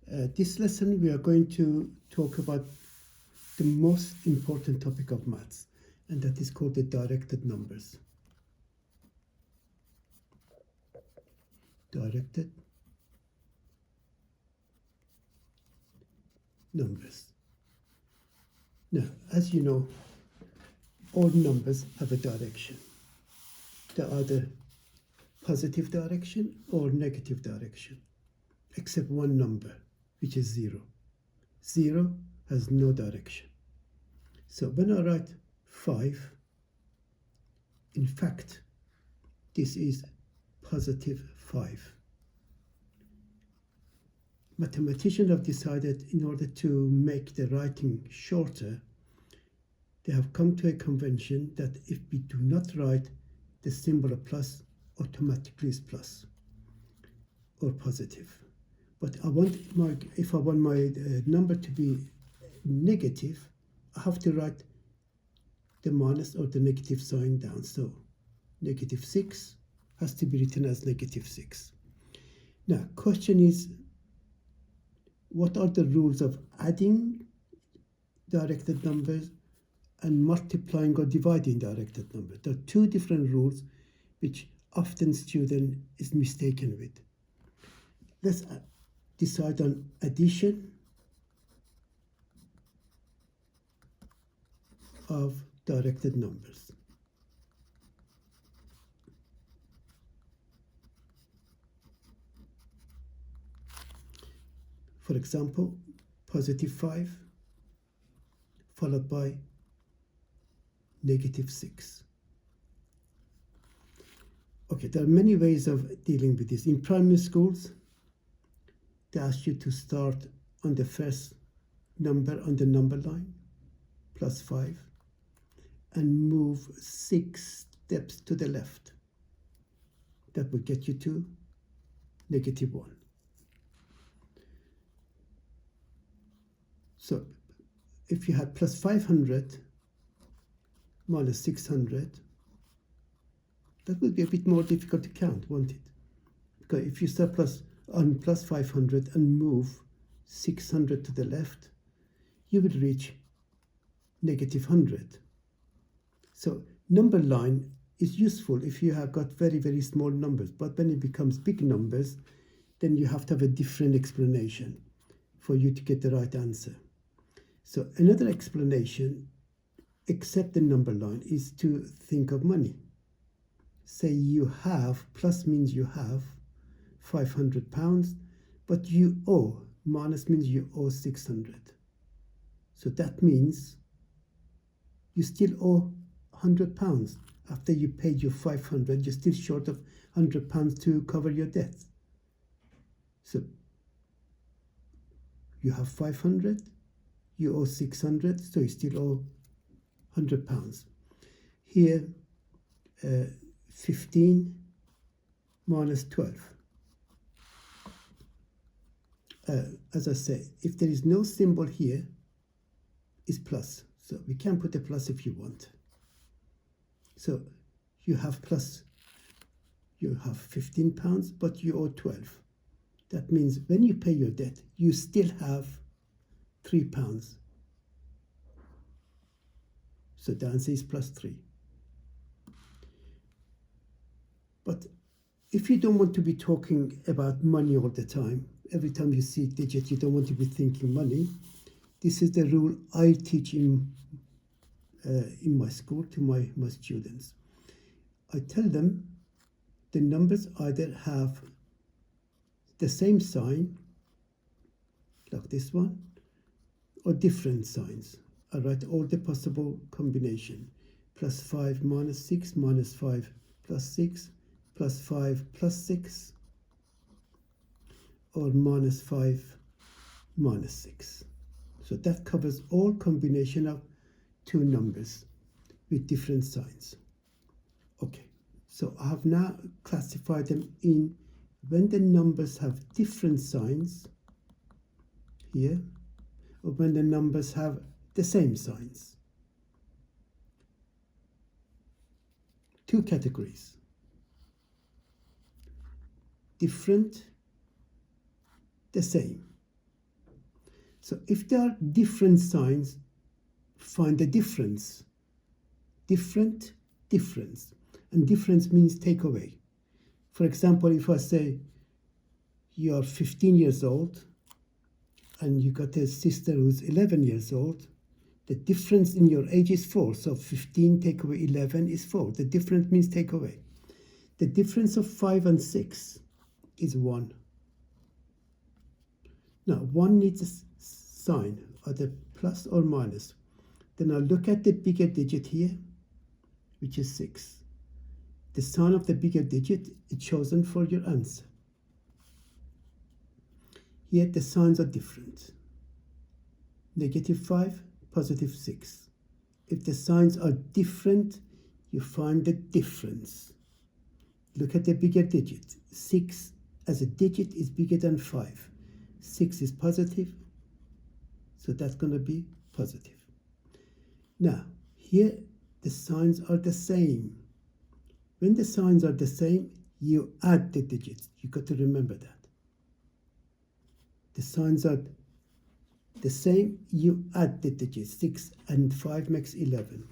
This lesson we are going to talk about the most important topic of maths, and that is called the directed numbers. Directed numbers. Now, as you know, all numbers have a direction. They're either positive direction or negative direction, except one number, which is 0. 0 has no direction. So when I write 5, in fact, this is positive 5. Mathematicians have decided, in order to make the writing shorter, they have come to a convention that if we do not write the symbol of plus, automatically is plus or positive. But if I want my number to be negative, I have to write the minus or the negative sign down. So negative 6 has to be written as negative 6. Now, question is, what are the rules of adding directed numbers and multiplying or dividing directed numbers? There are two different rules which often student is mistaken with. Let's decide on addition of directed numbers. For example, positive 5 followed by negative 6. Okay, there are many ways of dealing with this. In primary schools, they ask you to start on the first number on the number line, plus 5, and move 6 steps to the left. That will get you to negative 1. So if you had plus 500 minus 600, that would be a bit more difficult to count, won't it? Because if you start plus 500 and move 600 to the left, you would reach negative 100. So number line is useful if you have got very, very small numbers, but when it becomes big numbers, then you have to have a different explanation for you to get the right answer. So another explanation, except the number line, is to think of money. Say you have, plus means you have 500 pounds, but you owe, minus means you owe 600. So that means you still owe 100 pounds. After you paid your 500, you're still short of 100 pounds to cover your debt. So you have 500, you owe 600, so you still owe 100 pounds. Here, 15 minus 12. As I say, if there is no symbol here, it's plus. So we can put a plus if you want. So you have plus, you have 15 pounds, but you owe 12. That means when you pay your debt, you still have 3 pounds. So the answer is plus 3. But if you don't want to be talking about money all the time, every time you see a digit, you don't want to be thinking money, this is the rule I teach in my school to my students. I tell them the numbers either have the same sign, like this one, or different signs. I write all the possible combination. Plus 5 minus 6, minus 5 plus 6, plus 5 plus 6, or minus 5 minus 6. So that covers all combination of two numbers with different signs. Okay, so I have now classified them in when the numbers have different signs here, or when the numbers have the same signs. Two categories: different, the same. So if there are different signs, find the difference. Different, difference. And difference means take away. For example, if I say you are 15 years old and you got a sister who's 11 years old, the difference in your age is 4. So 15 take away 11 is 4. The difference means take away. The difference of 5 and 6 is 1. Now, 1 needs a sign, either plus or minus. Then I'll look at the bigger digit here, which is 6. The sign of the bigger digit is chosen for your answer. Here the signs are different. -5, +6. If the signs are different, you find the difference. Look at the bigger digit. 6 as a digit is bigger than 5. 6 is positive, so that's going to be positive. Now, here the signs are the same. When the signs are the same, you add the digits. You got to remember that. The signs are the same, you add the digits. 6 and 5 makes 11.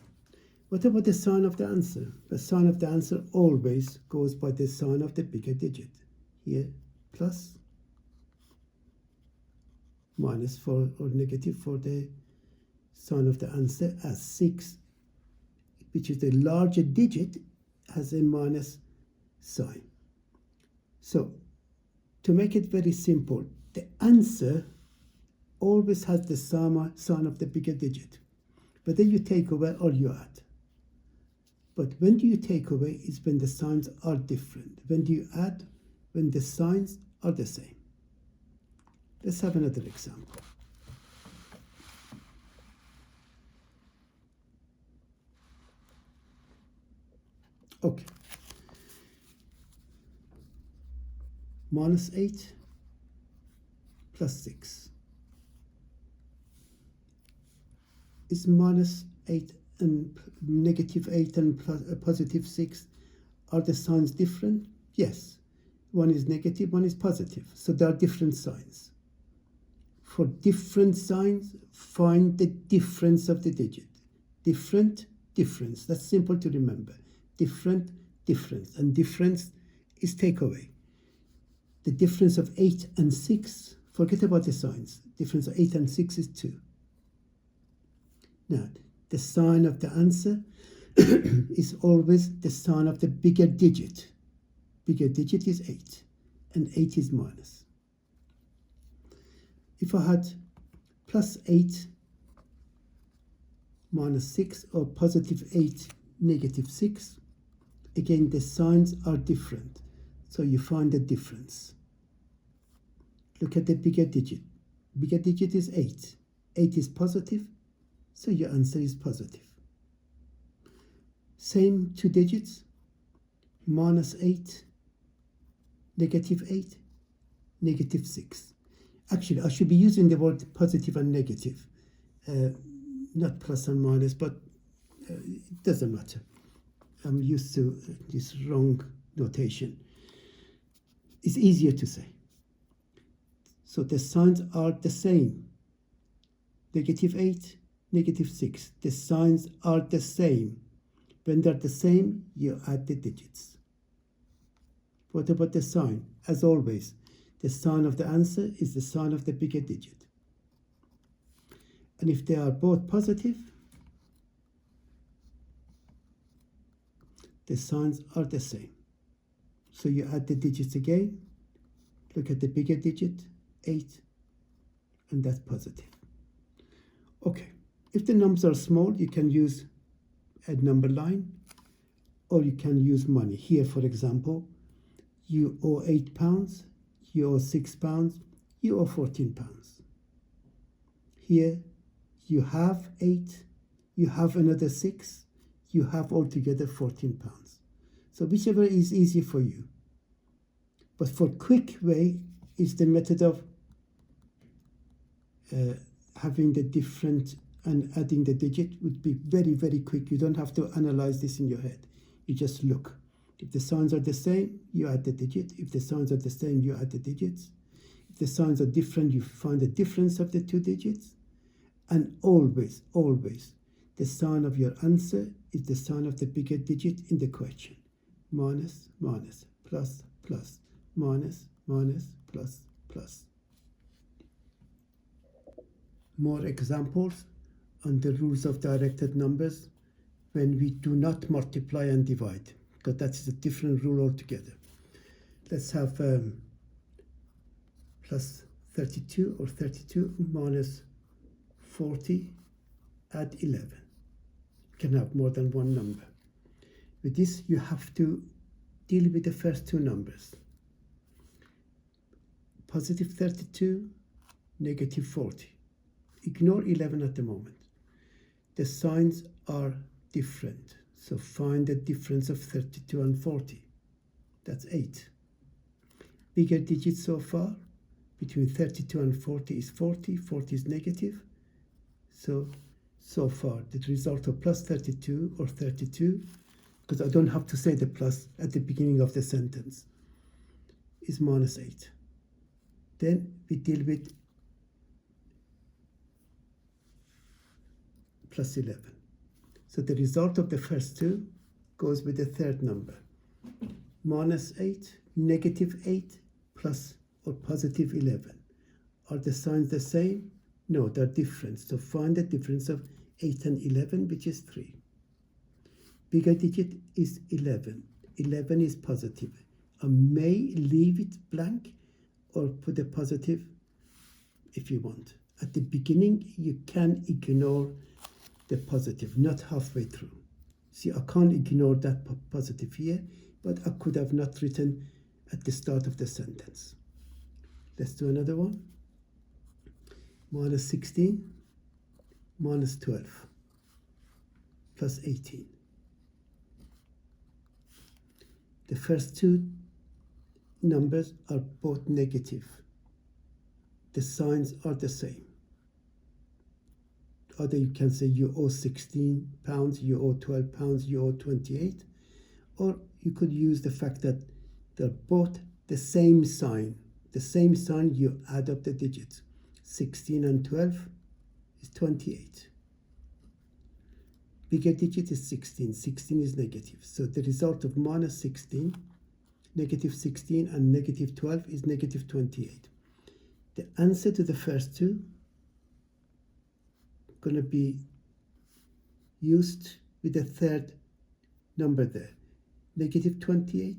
What about the sign of the answer? The sign of the answer always goes by the sign of the bigger digit. Here, plus, minus for or negative for the sign of the answer, as 6, which is the larger digit, has a minus sign. So, to make it very simple, the answer always has the sign of the bigger digit, whether you take away or you add. But when do you take away is when the signs are different. When do you add? When the signs are the same. Let's have another example. Okay. -8 +6. Is -8 and -8 and +6, are the signs different? Yes. One is negative, one is positive. So there are different signs. For different signs, find the difference of the digit. Different, difference. That's simple to remember. Different, difference. And difference is takeaway. The difference of 8 and 6, forget about the signs. Difference of 8 and 6 is 2. Now, the sign of the answer is always the sign of the bigger digit. Bigger digit is 8, and 8 is minus. If I had +8 -6 or +8 -6, again the signs are different, so you find the difference. Look at the bigger digit. Bigger digit is 8. 8 is positive, so your answer is positive. Same two digits, -8, -8, -6. Actually, I should be using the word positive and negative, not plus and minus, but it doesn't matter. I'm used to this wrong notation. It's easier to say. So the signs are the same. -8, -6. The signs are the same. When they're the same, you add the digits. What about the sign? As always, the sign of the answer is the sign of the bigger digit. And if they are both positive, the signs are the same. So you add the digits again. Look at the bigger digit, 8, and that's positive. Okay, if the numbers are small, you can use a number line, or you can use money. Here, for example, you owe £8, you owe £6, you owe £14. Here, you have 8, you have another 6, you have altogether £14. So whichever is easy for you. But for quick way is the method of having the different and adding the digit would be very, very quick. You don't have to analyze this in your head. You just look. If the signs are the same, you add the digit. If the signs are the same, you add the digits. If if the signs are different, you find the difference of the two digits. And always, always, the sign of your answer is the sign of the bigger digit in the question. Minus, minus, plus, plus, minus, minus, plus, plus. More examples on the rules of directed numbers when we do not multiply and divide, because that is a different rule altogether. Let's have plus 32 or 32 minus 40, add 11. You can have more than one number. With this, you have to deal with the first two numbers. Positive 32, negative 40. Ignore 11 at the moment. The signs are different. So find the difference of 32 and 40. That's 8. Bigger digit so far between 32 and 40 is 40. 40 is negative. So far, the result of plus 32 or 32, because I don't have to say the plus at the beginning of the sentence, is minus 8. Then we deal with plus 11. So the result of the first two goes with the third number. Minus 8, negative 8, plus or positive 11. Are the signs the same? No, they're different. So find the difference of 8 and 11, which is 3. Bigger digit is 11. 11 is positive. I may leave it blank or put a positive if you want. At the beginning, you can ignore the positive, not halfway through. See, I can't ignore that positive here, but I could have not written at the start of the sentence. Let's do another one. Minus 16, minus 12, plus 18. The first two numbers are both negative. The signs are the same. Either you can say you owe 16 pounds, you owe 12 pounds, you owe 28, or you could use the fact that they're both the same sign. The same sign, you add up the digits. 16 and 12 is 28. Bigger digit is 16. 16 is negative. So the result of minus 16, negative 16, and negative 12 is negative 28. The answer to the first two going to be used with the third number there. Negative 28,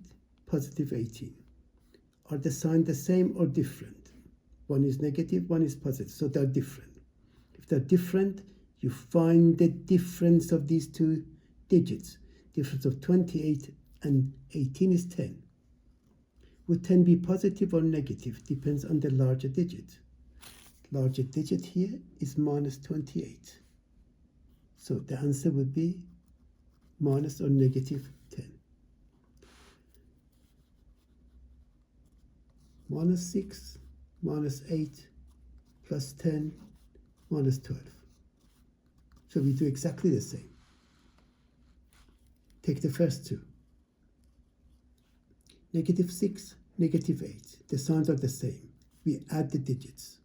positive 18. Are the signs the same or different? One is negative, one is positive, so they're different. If they're different, you find the difference of these two digits. Difference of 28 and 18 is 10. Would 10 be positive or negative? Depends on the larger digit. Larger digit here is minus 28. So the answer would be minus or negative 10. Minus 6, minus 8, plus 10, minus 12. So we do exactly the same. Take the first two. Negative 6, negative 8. The signs are the same. We add the digits.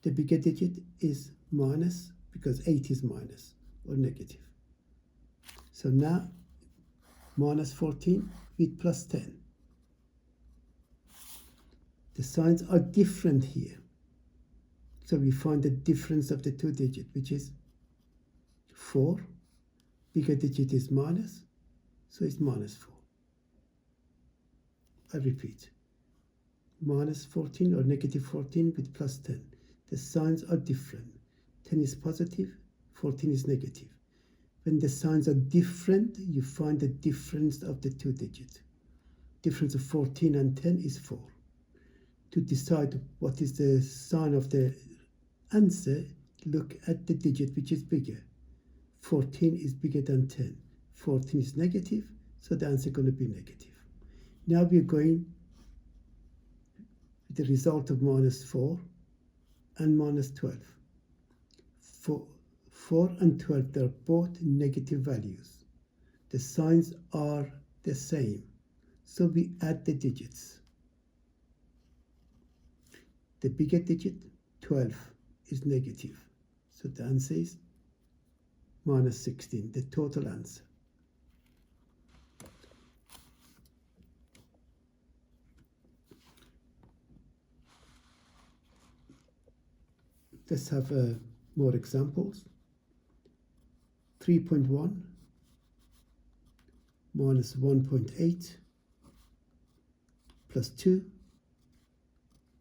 The bigger digit is minus because 8 is minus or negative. So now minus 14 with plus 10. The signs are different here. So we find the difference of the two digits, which is 4. Bigger digit is minus, so it's minus 4. I repeat, minus 14 or negative 14 with plus 10. The signs are different. 10 is positive, 14 is negative. When the signs are different, you find the difference of the two digits. Difference of 14 and 10 is 4. To decide what is the sign of the answer, look at the digit which is bigger. 14 is bigger than 10. 14 is negative, so the answer is going to be negative. Now we're going with the result of minus 4 and minus 12. 4 and 12, they're both negative values. The signs are the same, so we add the digits. The bigger digit, 12, is negative. So the answer is minus 16, the total answer. Let's have more examples. 3.1 minus 1.8 plus 2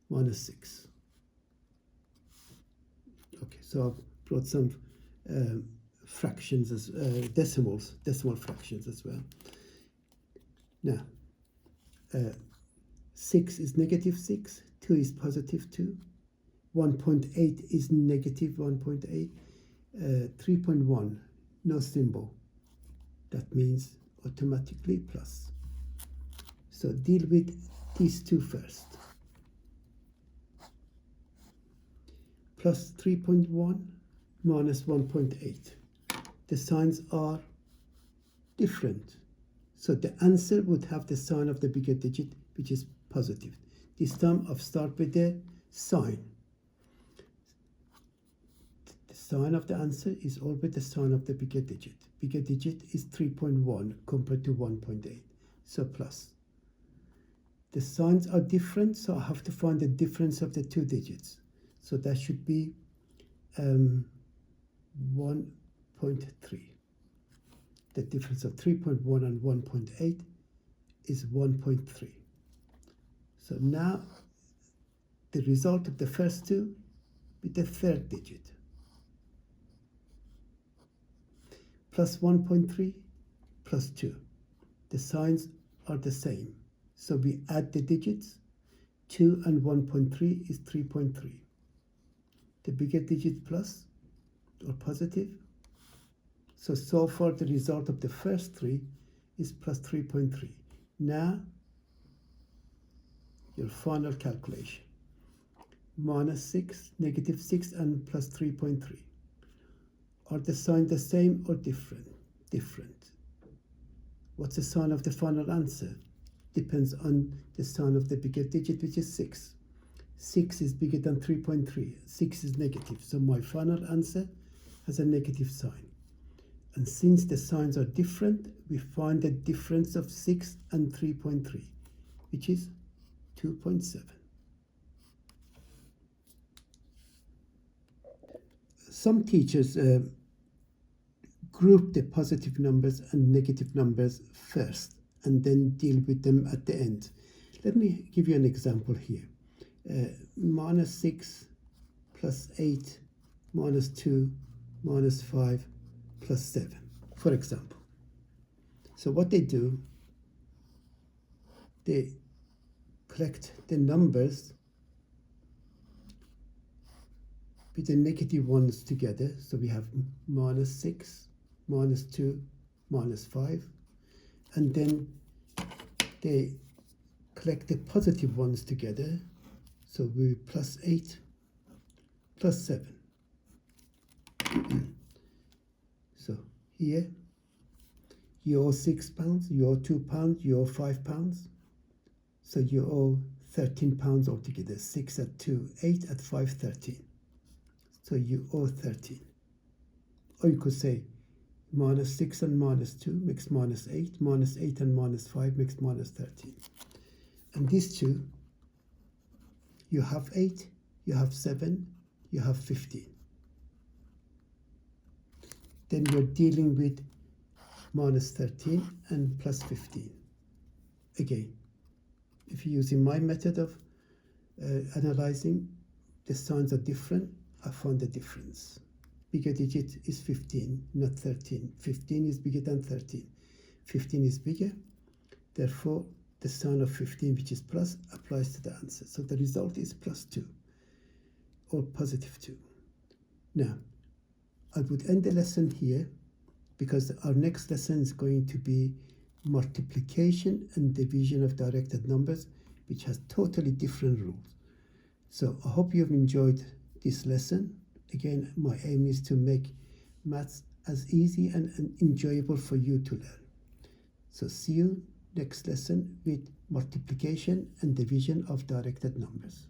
minus 6. Okay, so I've brought some fractions as decimal fractions as well. Now, 6 is negative 6, 2 is positive 2, 1.8 is negative 1.8, 3.1, no symbol. That means automatically plus. So deal with these two first. Plus 3.1 minus 1.8. The signs are different. So the answer would have the sign of the bigger digit, which is positive. This time I've started with the sign. The sign of the answer is always the sign of the bigger digit. Bigger digit is 3.1 compared to 1.8. So plus. The signs are different, so I have to find the difference of the two digits. So that should be 1.3. The difference of 3.1 and 1.8 is 1.3. So now the result of the first two with the third digit. Plus 1.3 plus 2. The signs are the same. So we add the digits. 2 and 1.3 is 3.3. The bigger digit plus or positive. So far the result of the first three is plus 3.3. Now your final calculation. Minus 6, negative 6 and plus 3.3. Are the signs the same or different? Different. What's the sign of the final answer? Depends on the sign of the bigger digit, which is 6. 6 is bigger than 3.3. 6 is negative. So my final answer has a negative sign. And since the signs are different, we find the difference of 6 and 3.3, which is 2.7. Some teachers group the positive numbers and negative numbers first and then deal with them at the end. Let me give you an example here. Minus 6 plus 8 minus 2 minus 5 plus 7, for example. So what they do, they collect the numbers with the negative ones together. So we have minus 6, minus 2, minus 5. And then they collect the positive ones together. So we plus 8, plus 7. So here, you owe £6, you owe £2, you owe £5. So you owe £13 altogether. 6 at 2, 8 at 5, 13. So you owe 13. Or you could say minus 6 and minus 2 makes minus 8. Minus 8 and minus 5 makes minus 13. And these two, you have 8, you have 7, you have 15. Then you're dealing with minus 13 and plus 15. Again, if you're using my method of analyzing, the signs are different. I found the difference. Bigger digit is 15, not 13. 15 is bigger than 13. 15 is bigger. Therefore, the sign of 15, which is plus, applies to the answer. So the result is plus 2 or positive 2. Now, I would end the lesson here because our next lesson is going to be multiplication and division of directed numbers, which has totally different rules. So I hope you've enjoyed this lesson. Again, my aim is to make maths as easy and enjoyable for you to learn. So see you next lesson with multiplication and division of directed numbers.